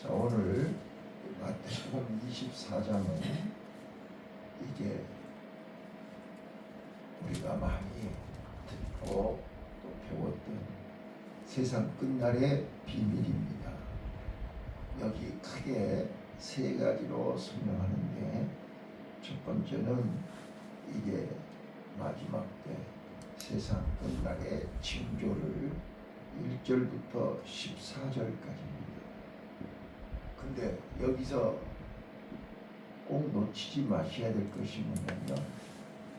자, 오늘 마태복음 24장은 이제 우리가 많이 듣고 또 배웠던 세상 끝날의 비밀입니다. 여기 크게 세 가지로 설명하는데, 첫 번째는 이게 마지막 때 세상 끝날의 징조를 1절부터 14절까지입니다. 근데 여기서 꼭 놓치지 마셔야 될 것이 뭐냐면,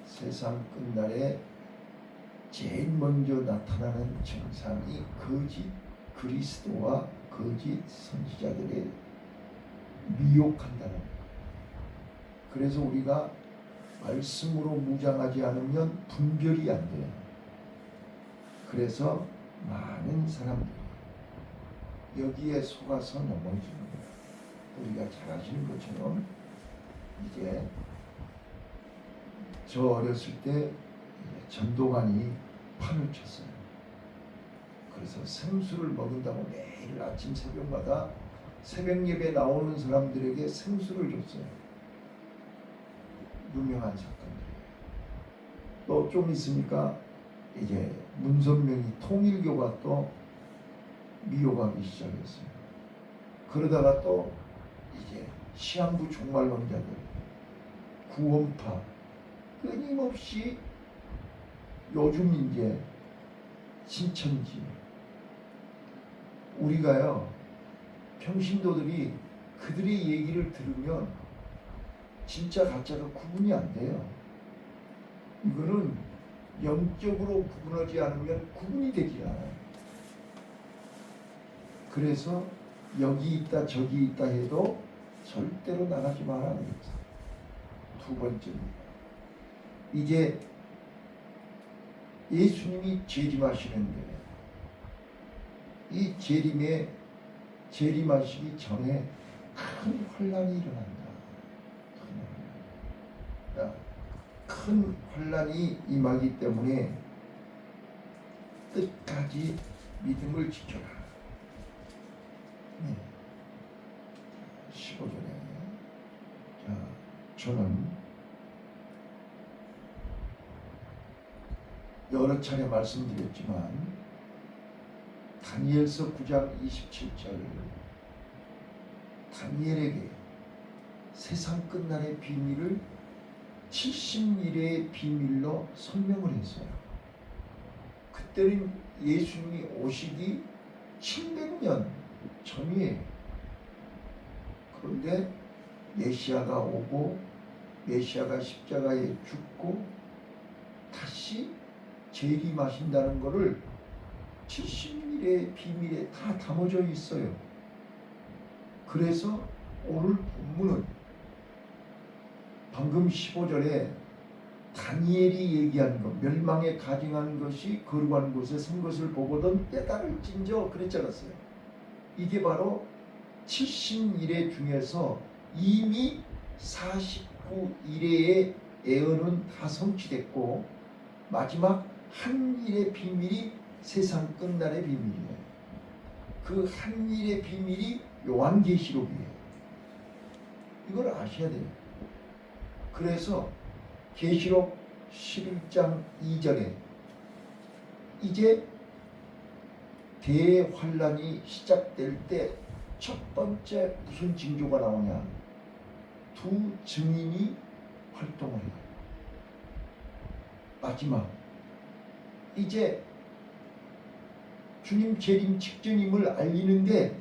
세상 끝날에 제일 먼저 나타나는 증상이 거짓 그리스도와 거짓 선지자들의 미혹한다는 거예요. 그래서 우리가 말씀으로 무장하지 않으면 분별이 안 돼요. 그래서 많은 사람들이 여기에 속아서 넘어지는 거예요. 우리가 잘 아시는 것처럼 이제 저 어렸을 때 전도관이 판을 쳤어요. 그래서 생수를 먹인다고 매일 아침 새벽마다 새벽 예배 나오는 사람들에게 생수를 줬어요. 유명한 사건들. 또 좀 있으니까 이제 문선명이 통일교가 또 미혹하기 시작했어요. 그러다가 또 이제 시한부 종말론자들, 구원파, 끊임없이 요즘 이제 신천지, 우리가요 평신도들이 그들의 얘기를 들으면 진짜 가짜가 구분이 안 돼요. 이거는 영적으로 구분하지 않으면 구분이 되지 않아요. 그래서 여기 있다 저기 있다 해도 절대로 나가지 말아야 됩니다. 두 번째입니다. 이제 예수님이 재림하시는데, 이 재림하시기 전에 큰 환란이 일어난다. 큰 환란이 임하기 때문에 끝까지 믿음을 지켜라. 15절에 저는 여러 차례 말씀드렸지만 다니엘서 9장 27절, 다니엘에게 세상 끝날의 비밀을 70일의 비밀로 설명을 했어요. 그때는 예수님이 오시기 700년 전이에요. 그런데 메시아가 오고 메시아가 십자가에 죽고 다시 재림하신다는 것을 70일의 비밀에 다 담아져 있어요. 그래서 오늘 본문은 방금 15절에 다니엘이 얘기한 것, 멸망에 가증한 것이 거룩한 곳에 선 것을 보거든 깨달을진저 그랬지 않았어요. 이게 바로 70일의 중에서 이미 49일의 예언은 다 성취됐고, 마지막 한 일의 비밀이 세상 끝날의 비밀이에요. 그 한 일의 비밀이 요한계시록이에요. 이걸 아셔야 돼요. 그래서 계시록 11장 2절에 이제 대환란이 시작될 때 첫 번째 무슨 징조가 나오냐? 두 증인이 활동을 해요. 마지막 이제 주님 재림 직전임을 알리는데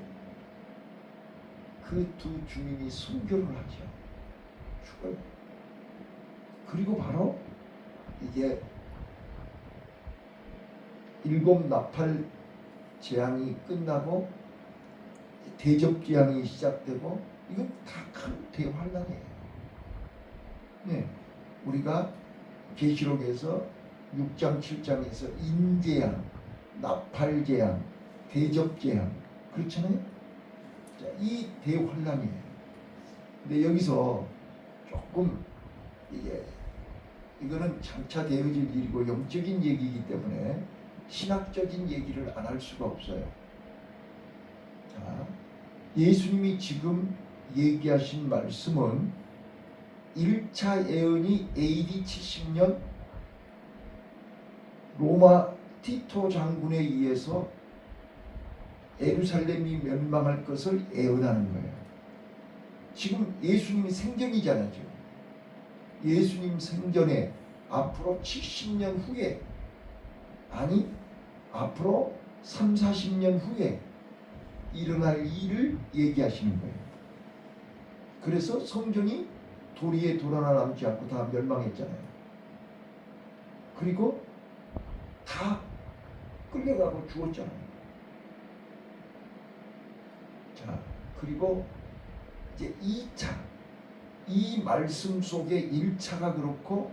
그 두 증인이 순교를 하죠. 죽어요. 그리고 바로 이게 7 나팔 재앙이 끝나고 대접 재앙이 시작되고, 이건 다 큰 대환란이에요. 네, 우리가 계시록에서 6장 7장에서 인재앙, 나팔재앙, 대접재앙 그렇잖아요. 자, 이 대환란이에요. 근데 여기서 조금 이거는 장차 되어질 일이고 영적인 얘기이기 때문에 신학적인 얘기를 안 할 수가 없어요. 자, 예수님이 지금 얘기하신 말씀은 1차 예언이 AD 70년 로마 티토 장군에 의해서 예루살렘이 멸망할 것을 예언하는 거예요. 지금 예수님이 생전이잖아요. 지금. 예수님 생전에 앞으로 70년 후에, 아니 앞으로 3, 40년 후에 일어날 일을 얘기하시는 거예요. 그래서 성전이 도리에 돌 하나 남지 않고 다 멸망했잖아요. 그리고 다 끌려가고 죽었잖아요. 자, 그리고 이제 2차, 이 말씀 속에 1차가 그렇고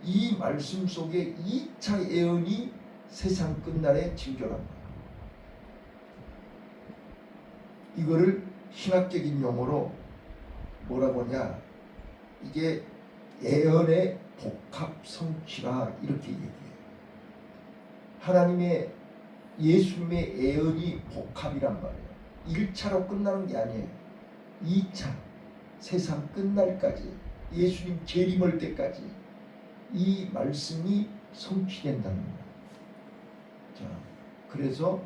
이 말씀 속에 2차 예언이 세상 끝날에 징조란 말이에요. 이거를 신학적인 용어로 뭐라고 하냐, 이게 예언의 복합 성취라 이렇게 얘기해요. 하나님의 예수님의 예언이 복합이란 말이에요. 1차로 끝나는 게 아니에요. 2차 세상 끝날까지, 예수님 재림할 때까지 이 말씀이 성취된다는 거예요. 자, 그래서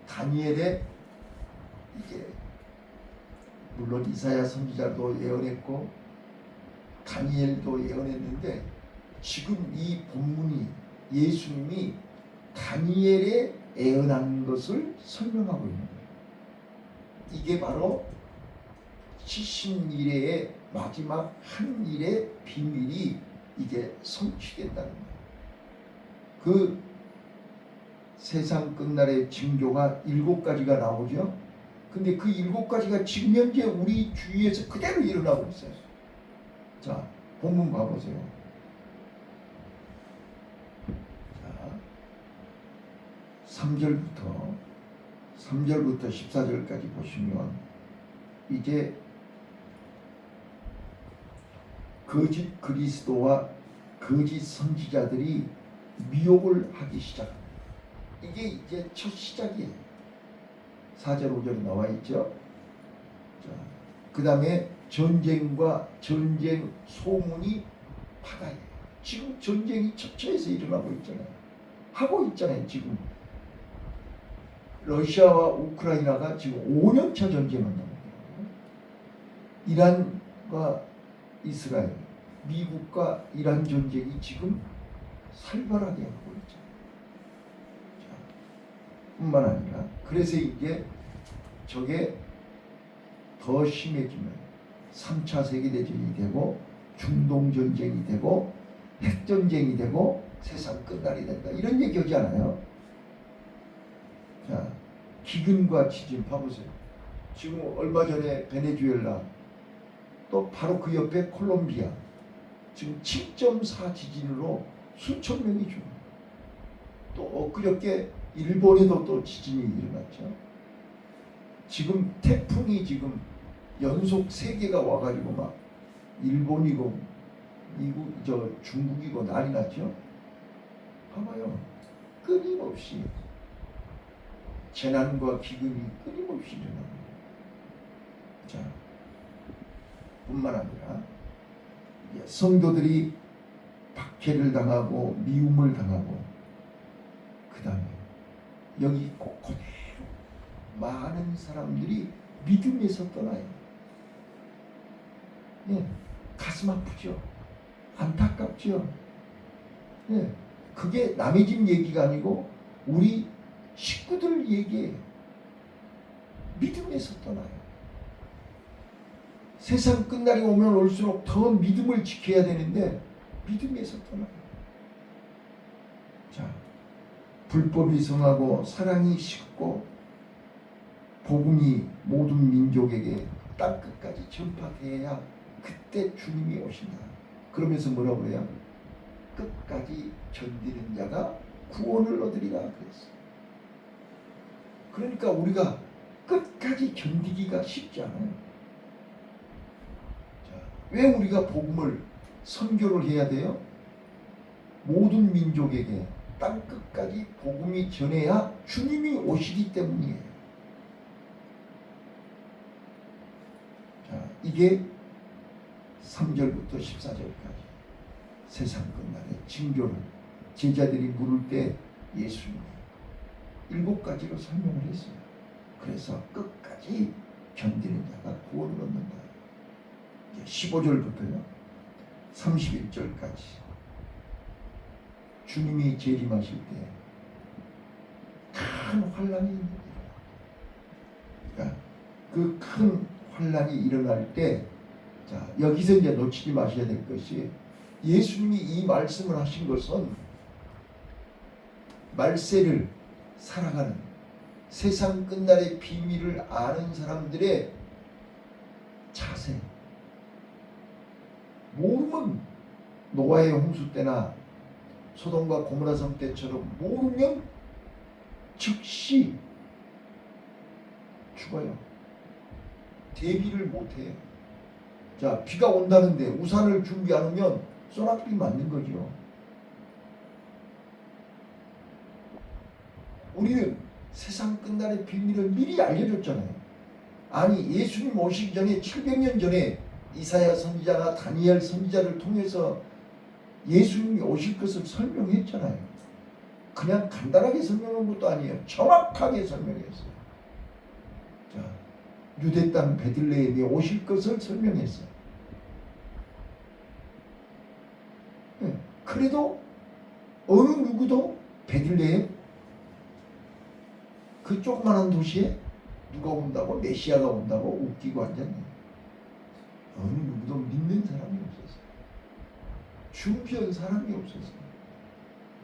다니엘의 이게 물론 이사야 선지자도 예언했고 다니엘도 예언했는데, 지금 이 본문이 예수님이 다니엘의 예언한 것을 설명하고 있는 거예요. 이게 바로 70일의 마지막 한 일의 비밀이 이게 성취된다는 거예요. 그 세상 끝날의 징조가 7가지가 나오죠. 근데 그 7가지가 지금 현재 우리 주위에서 그대로 일어나고 있어요. 자, 본문 봐보세요. 자, 3절부터 14절까지 보시면 이제 거짓 그리스도와 거짓 선지자들이 미혹을 하기 시작합니다. 이게 이제 첫 시작이에요. 4절 5절에 나와 있죠. 그 다음에 전쟁과 전쟁 소문이 파다해요. 지금 전쟁이 척처에서 일어나고 있잖아요. 하고 있잖아요. 지금 러시아와 우크라이나가 지금 5년차 전쟁을 하고 있어요. 이란과 이스라엘, 미국과 이란 전쟁이 지금 살벌하게 하고 있죠. 뿐만 아니라 그래서 이게 저게 더 심해지면 3차 세계대전이 되고 중동전쟁이 되고 핵전쟁이 되고 세상 끝날이 된다, 이런 얘기하지 않아요? 자, 기근과 지진 봐보세요. 지금 얼마 전에 베네수엘라, 또 바로 그 옆에 콜롬비아, 지금 7.4 지진으로 수천 명이 죽어요. 또 엊그저께 일본에도 또 지진이 일어났죠. 지금 태풍이 지금 연속 3개가 와가지고 막 일본이고 미국, 중국이고 난리 났죠. 봐봐요. 끊임없이 재난과 기근이 끊임없이 일어나고, 자, 뿐만 아니라 성도들이 박해를 당하고 미움을 당하고, 그 다음에 여기 꼭 그대로 많은 사람들이 믿음에서 떠나요. 네, 가슴 아프죠. 안타깝죠. 네, 그게 남의 집 얘기가 아니고 우리 식구들 얘기예요. 믿음에서 떠나요. 세상 끝날이 오면 올수록 더 믿음을 지켜야 되는데 믿음에서 떠나요. 자, 불법이 성하고 사랑이 식고 복음이 모든 민족에게 땅끝까지 전파되어야 그때 주님이 오신다. 그러면서 뭐라고 그래요? 끝까지 견디는 자가 구원을 얻으리라 그랬어요. 그러니까 우리가 끝까지 견디기가 쉽지 않아요. 자, 왜 우리가 복음을 선교를 해야 돼요? 모든 민족에게 땅끝까지 복음이 전해야 주님이 오시기 때문이에요. 이게 3절부터 14절까지 세상 끝날에 징조를 제자들이 물을 때 예수님이 7가지로 설명을 했어요. 그래서 끝까지 견디는 자가 구원을 얻는다. 15절부터요 31절까지 주님이 재림하실 때 큰 환란이 일어납니다. 그러니까 그 큰 환란이 일어날 때, 자 여기서 이제 놓치지 마셔야 될 것이, 예수님이 이 말씀을 하신 것은 말세를 살아가는 세상 끝날의 비밀을 아는 사람들의 자세. 모르면 노아의 홍수 때나 소돔과 고모라 성 때처럼 모르면 즉시 죽어요. 대비를 못해요. 자, 비가 온다는데 우산을 준비 안 하면 쏘나비 맞는 거죠. 우리는 세상 끝날의 비밀을 미리 알려줬잖아요. 아니 예수님 오시기 전에 700년 전에 이사야 선지자나 다니엘 선지자를 통해서 예수님이 오실 것을 설명했잖아요. 그냥 간단하게 설명한 것도 아니에요. 정확하게 설명했어요. 자, 유대 땅 베들레헴에 오실 것을 설명했어요. 네. 그래도 어느 누구도 베들레헴 그 조그마한 도시에 누가 온다고, 메시아가 온다고 웃기고 앉았네요. 어느 누구도 믿는 사람이 없었어요. 준비한 사람이 없었어요.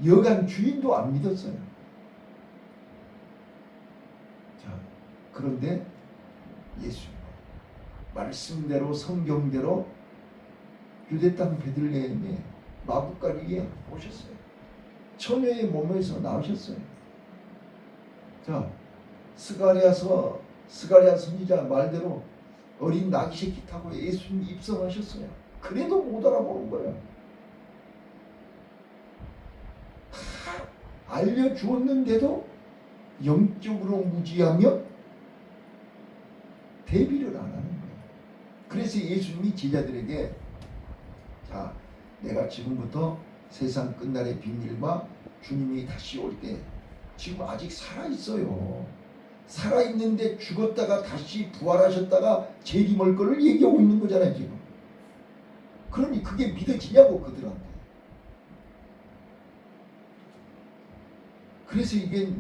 여간 주인도 안 믿었어요. 자, 그런데 예수님 말씀대로 성경대로 유대 땅 베들레헴에 마구가리에 오셨어요. 처녀의 몸에서 나오셨어요. 자, 스가랴 선지자 말대로 어린 나귀 새끼 타고 예수님 입성하셨어요. 그래도 못 알아보는 거예요. 다 알려주었는데도 영적으로 무지하면 대비를 안 하는 거예요. 그래서 예수님이 제자들에게, 자, 내가 지금부터 세상 끝날의 비밀과 주님이 다시 올 때, 지금 아직 살아있어요. 살아있는데 죽었다가 다시 부활하셨다가 재림할 거를 얘기하고 있는 거잖아요 지금. 그러니 그게 믿어지냐고 그들한테. 그래서 이게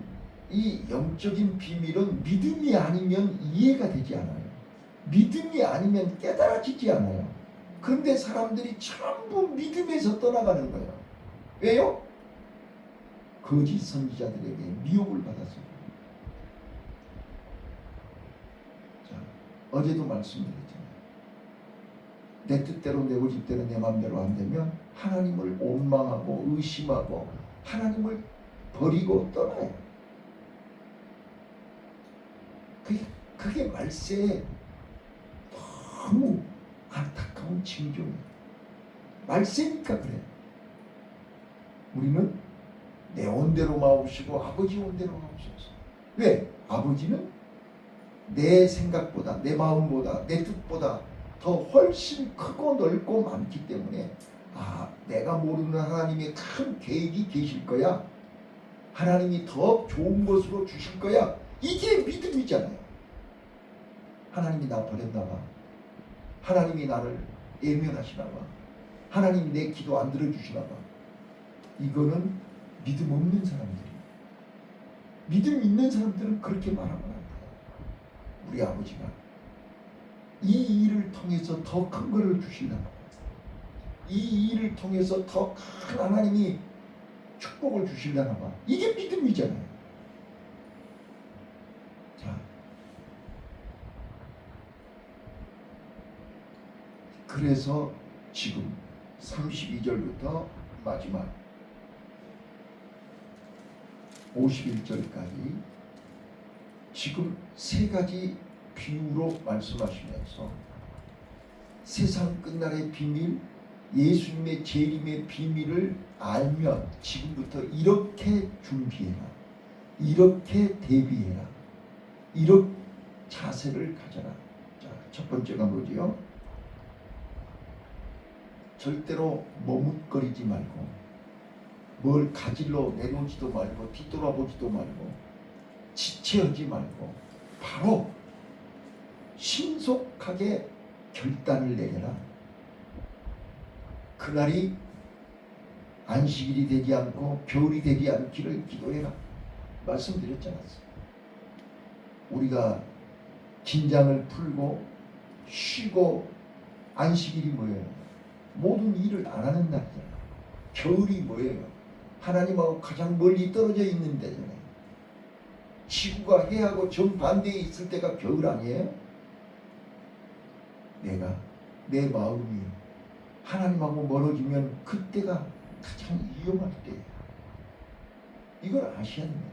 이 영적인 비밀은 믿음이 아니면 이해가 되지 않아요. 믿음이 아니면 깨달아지지 않아요. 그런데 사람들이 전부 믿음에서 떠나가는 거예요. 왜요? 거짓 선지자들에게 미혹을 받았어요. 자, 어제도 말씀드렸잖아요. 내 뜻대로 내 고집대로 내 마음대로 안 되면 하나님을 원망하고 의심하고 하나님을 버리고 떠나요. 그게 말세에 너무 안타까운 징조예요. 말세니까 그래요. 우리는 내 온대로 마옵시고 아버지 온대로 마옵소서. 왜? 아버지는 내 생각보다, 내 마음보다, 내 뜻보다 더 훨씬 크고 넓고 많기 때문에, 아, 내가 모르는 하나님의 큰 계획이 계실 거야. 하나님이 더 좋은 것으로 주실 거야. 이게 믿음이잖아요. 하나님이 나 버렸나 봐. 하나님이 나를 예면하시나 봐. 하나님이 내 기도 안 들어주시나 봐. 이거는 믿음 없는 사람들이. 믿음 있는 사람들은 그렇게 말하면 안 돼요. 우리 아버지가 이 일을 통해서 더 큰 것을 주시려나 봐. 이 일을 통해서 더 큰 하나님이 축복을 주시려나 봐. 이게 믿음이잖아요. 자, 그래서 지금 32절부터 마지막 51절까지 지금 세 가지 비유로 말씀하시면서 세상 끝날의 비밀, 예수님의 재림의 비밀을 알면 지금부터 이렇게 준비해라, 이렇게 대비해라, 이런 자세를 가져라. 자, 첫 번째가 뭐지요? 절대로 머뭇거리지 말고 뭘 가지러 내놓지도 말고 뒤돌아보지도 말고 지체하지 말고 바로 신속하게 결단을 내려라. 그날이 안식일이 되지 않고 겨울이 되지 않기를 기도해라. 말씀드렸지 않았어요? 우리가 긴장을 풀고 쉬고 안식일이 뭐예요? 모든 일을 안 하는 날이잖아요. 겨울이 뭐예요? 하나님하고 가장 멀리 떨어져 있는 데잖아요. 지구가 해하고 정반대에 있을 때가 겨울 아니에요? 내 마음이 하나님하고 멀어지면 그때가 가장 위험할 때예요. 이걸 아셔야 됩니다.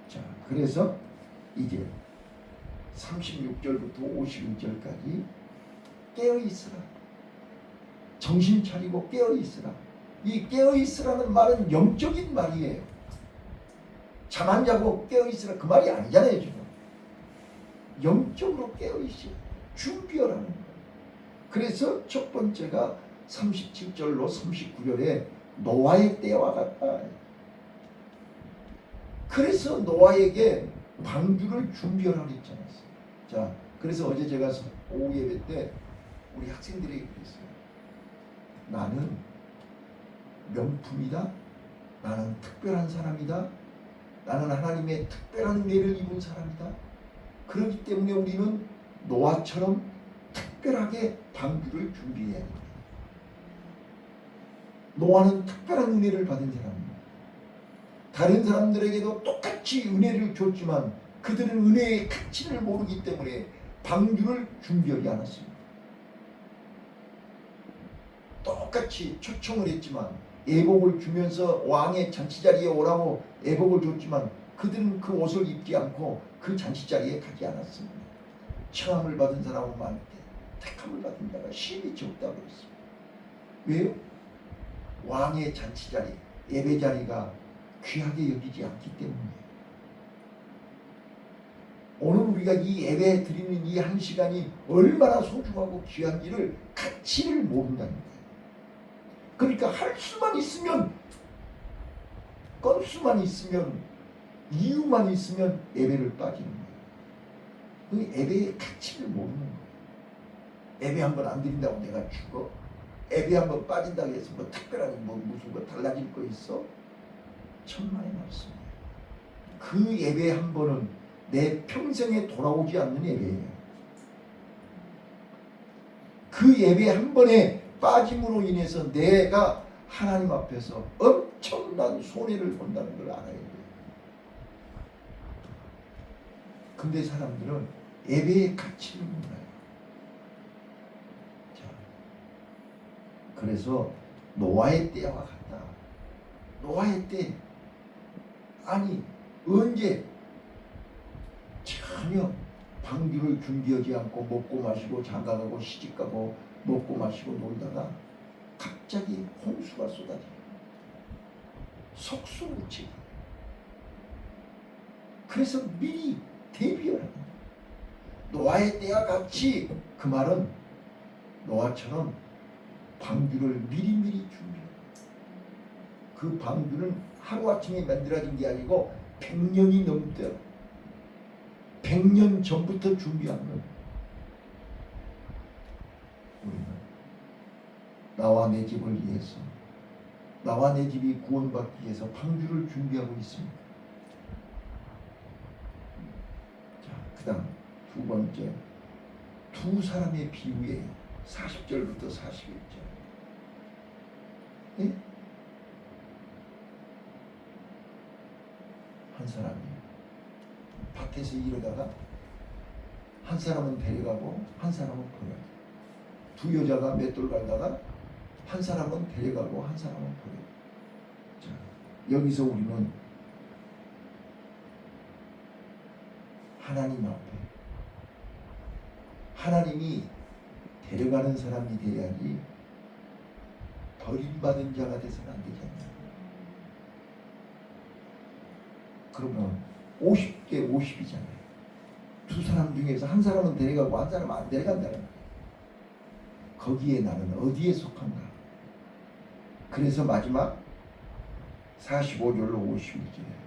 자, 그래서 이제 36절부터 52절까지 깨어있으라. 정신 차리고 깨어있으라. 이 깨어있으라는 말은 영적인 말이에요. 잠 안 자고 깨어있으라 그 말이 아니잖아요. 지금 영적으로 깨어있으라. 준비하라는 거예요. 그래서 첫 번째가 37절로 39절에 노아의 때와 같다. 그래서 노아에게 방주를 준비하라고 했잖아요. 자, 그래서 어제 제가 오후 예배 때 우리 학생들에게 그랬어요. 나는 명품이다. 나는 특별한 사람이다. 나는 하나님의 특별한 은혜를 입은 사람이다. 그렇기 때문에 우리는 노아처럼 특별하게 방주를 준비해야 합니다. 노아는 특별한 은혜를 받은 사람입니다. 다른 사람들에게도 똑같이 은혜를 줬지만 그들은 은혜의 가치를 모르기 때문에 방주를 준비하지 않았습니다. 똑같이 초청을 했지만 예복을 주면서 왕의 잔치자리에 오라고 예복을 줬지만 그들은 그 옷을 입지 않고 그 잔치자리에 가지 않았습니다. 청함을 받은 사람은 많은데 택함을 받은 자가 심히 적다고 그랬습니다. 왜요? 왕의 잔치자리, 예배자리가 귀하게 여기지 않기 때문이에요. 오늘 우리가 이 예배 드리는 이 한 시간이 얼마나 소중하고 귀한지를 가치를 모른다는 거예요. 그러니까 할 수만 있으면, 건수만 있으면, 이유만 있으면 예배를 빠지는 거예요. 그 예배의 가치를 모르는 거예요. 예배 한번 안 드린다고 내가 죽어? 예배 한번 빠진다고 해서 뭐 특별한 무슨 거 달라질 거 있어? 천만의 말씀이에요. 그 예배 한 번은 내 평생에 돌아오지 않는 예배예요. 그 예배 한 번에 빠짐으로 인해서 내가 하나님 앞에서 엄청난 손해를 본다는 걸 알아야 돼요. 근데 사람들은 예배의 가치를 몰라요. 자, 그래서 노아의 때와 같다. 노아의 때, 아니 언제 전혀 방주를 준비하지 않고 먹고 마시고 장가가고 시집가고 먹고 마시고 놀다가 갑자기 홍수가 쏟아져요. 속수무책. 그래서 미리 대비하라는 거예요. 노아의 때와 같이, 그 말은 노아처럼 방주를 미리미리 준비해요. 그 방주는 하루아침에 만들어진 게 아니고 100년이 넘도록 100년 전부터 준비한 거예요. 우리는 나와 내 집을 위해서, 나와 내 집이 구원받기 위해서 방주를 준비하고 있습니다. 자, 그 다음 두 번째, 두 사람의 비유예요. 40절부터 41절. 네? 한 사람이 밭에서 일하다가 한 사람은 데려가고 한 사람은 버려요. 두 여자가 맷돌 갈다가 한 사람은 데려가고 한 사람은 버려요. 자, 여기서 우리는 하나님 앞에 하나님이 데려가는 사람이 돼야지 버림받은 자가 돼서는 안 되잖아요. 그러면 50대 50이잖아요. 두 사람 중에서 한 사람은 데려가고 한 사람은 안 데려간다는 거예요. 거기에 나는 어디에 속한가? 그래서 마지막 45절로 51절에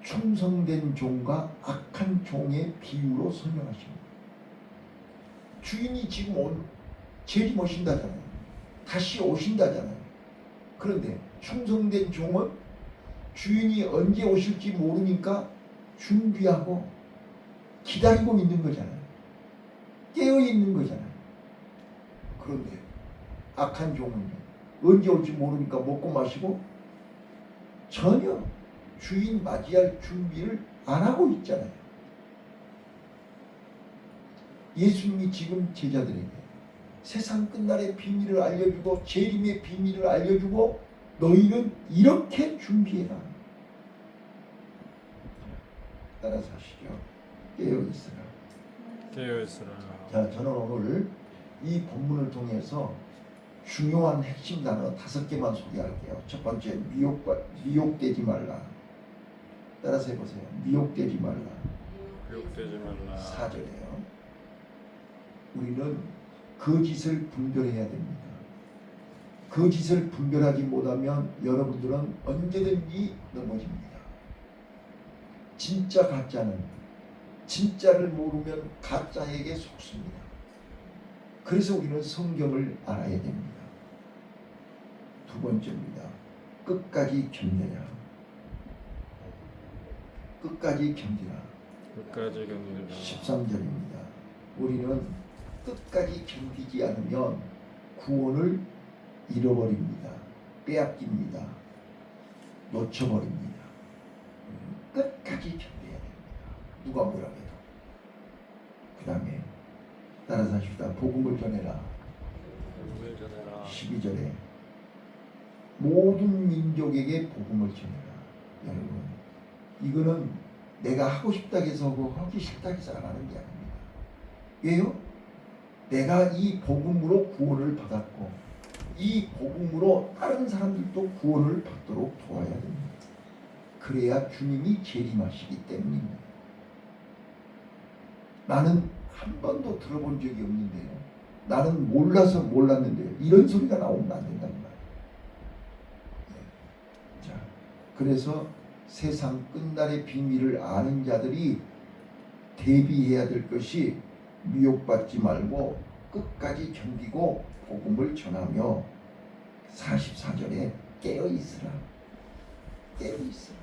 충성된 종과 악한 종의 비유로 설명하십니다. 주인이 지금 재림오신다잖아요. 다시 오신다잖아요. 그런데 충성된 종은 주인이 언제 오실지 모르니까 준비하고 기다리고 있는 거잖아요. 깨어 있는 거잖아요. 그런데 악한 종은 언제 올지 모르니까 먹고 마시고 전혀 주인 맞이할 준비를 안 하고 있잖아요. 예수님이 지금 제자들에게 세상 끝날의 비밀을 알려주고 재림의 비밀을 알려주고 너희는 이렇게 준비해라. 따라서 하시죠. 깨어있으라. 깨어있으라. 자, 저는 오늘 이 본문을 통해서 중요한 핵심 단어 5개만 소개할게요. 첫 번째, 미혹되지 말라. 따라서 해보세요. 미혹되지 말라. 미혹되지 말라. 4절에요. 우리는 거짓을 분별해야 됩니다. 거짓을 분별하지 못하면 여러분들은 언제든지 넘어집니다. 진짜 가짜는 진짜를 모르면 가짜에게 속습니다. 그래서 우리는 성경을 알아야 됩니다. 두 번째입니다. 끝까지 견뎌라. 끝까지 견디라. 끝까지 견디라. 13절입니다. 우리는 끝까지 견디지 않으면 구원을 잃어버립니다. 빼앗깁니다. 놓쳐버립니다. 끝까지 견뎌야 됩니다. 누가 뭐라 해도. 그 다음에 따라서 하십시다. 복음을 전해라. 복음을 전해라. 12절에 모든 민족에게 복음을 전해라. 여러분, 이거는 내가 하고 싶다고 해서 하기 싫다고 해서 안 하는 게 아닙니다. 왜요? 내가 이 복음으로 구원을 받았고 이 복음으로 다른 사람들도 구원을 받도록 도와야 됩니다. 그래야 주님이 재림하시기 때문입니다. 나는 한 번도 들어본 적이 없는데요. 나는 몰라서 몰랐는데요. 이런 소리가 나오면 안 된단 말이에요. 자, 그래서 세상 끝날의 비밀을 아는 자들이 대비해야 될 것이 미혹받지 말고 끝까지 견디고 복음을 전하며 44절에 깨어있으라. 깨어있으라.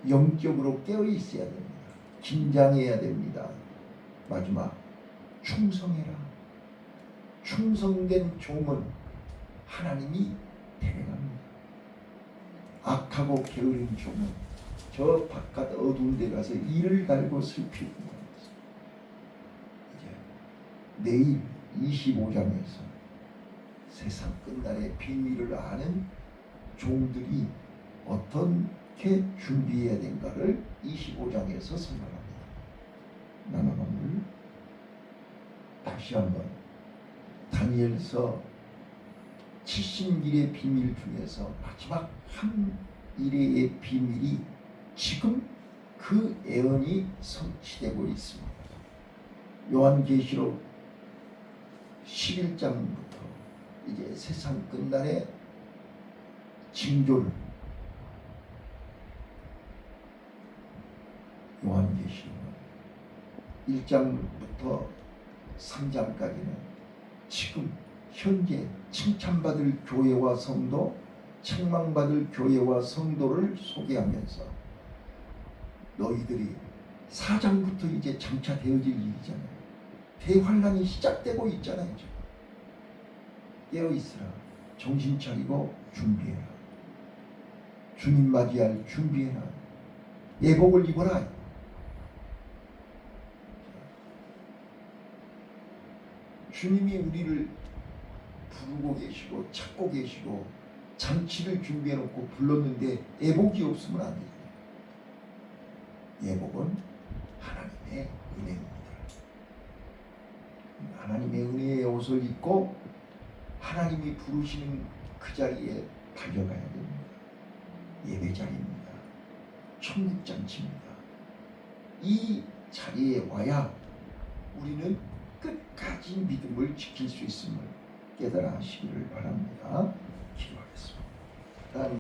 영적으로 깨어있어야 됩니다. 긴장해야 됩니다. 마지막, 충성해라. 충성된 종은 하나님이 데려갑니다. 악하고 게으른 종은 저 바깥 어두운 데 가서 이를 갈고 슬피고 이제 내일 25장에서 세상 끝날의 비밀을 아는 종들이 어떻게 준비해야 된가를 25장에서 설명합니다. 나는 오늘 다시 한번 다니엘서 70일의 비밀 중에서 마지막 한 일의 비밀이 지금 그 예언이 성취되고 있습니다. 요한계시록 11장부터 이제 세상 끝날의 징조를 요한계시록 1장부터 3장까지는 지금 현재 칭찬받을 교회와 성도, 책망받을 교회와 성도를 소개하면서 너희들이 4장부터 이제 장차 되어질 일이잖아요. 대환란이 시작되고 있잖아요. 지금. 깨어있으라. 정신 차리고 준비해라. 주님 맞이할 준비해라. 예복을 입어라. 주님이 우리를 부르고 계시고 찾고 계시고 잔치를 준비해놓고 불렀는데 예복이 없으면 안 돼요. 예복은 하나님의 은혜입니다. 하나님의 은혜의 옷을 입고 하나님이 부르시는 그 자리에 달려가야 됩니다. 예배 자리입니다. 천국 잔치입니다. 이 자리에 와야 우리는 끝까지 끝까지 믿음을 지킬 수 있음을 깨달아 하시기를 바랍니다.